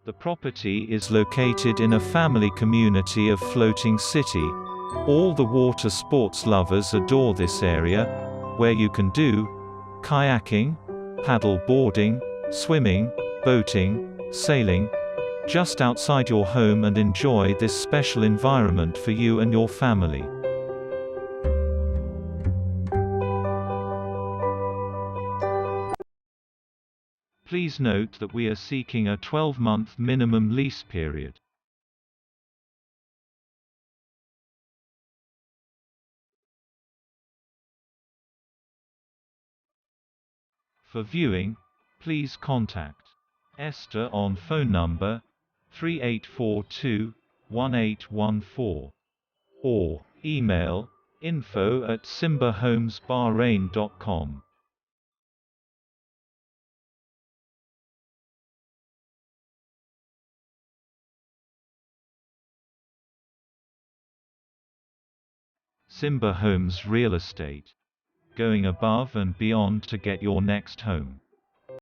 The property is located in a family community of Floating City. All the water sports lovers adore this area, where you can do kayaking, paddle boarding, swimming, boating, sailing, just outside your home and enjoy this special environment for you and your family. Please note that we are seeking a 12-month minimum lease period. For viewing, please contact Esther on phone number 3842-1814 or email info@simbahomesbahrain.com. Simba Homes Real Estate. Going above and beyond to get your next home.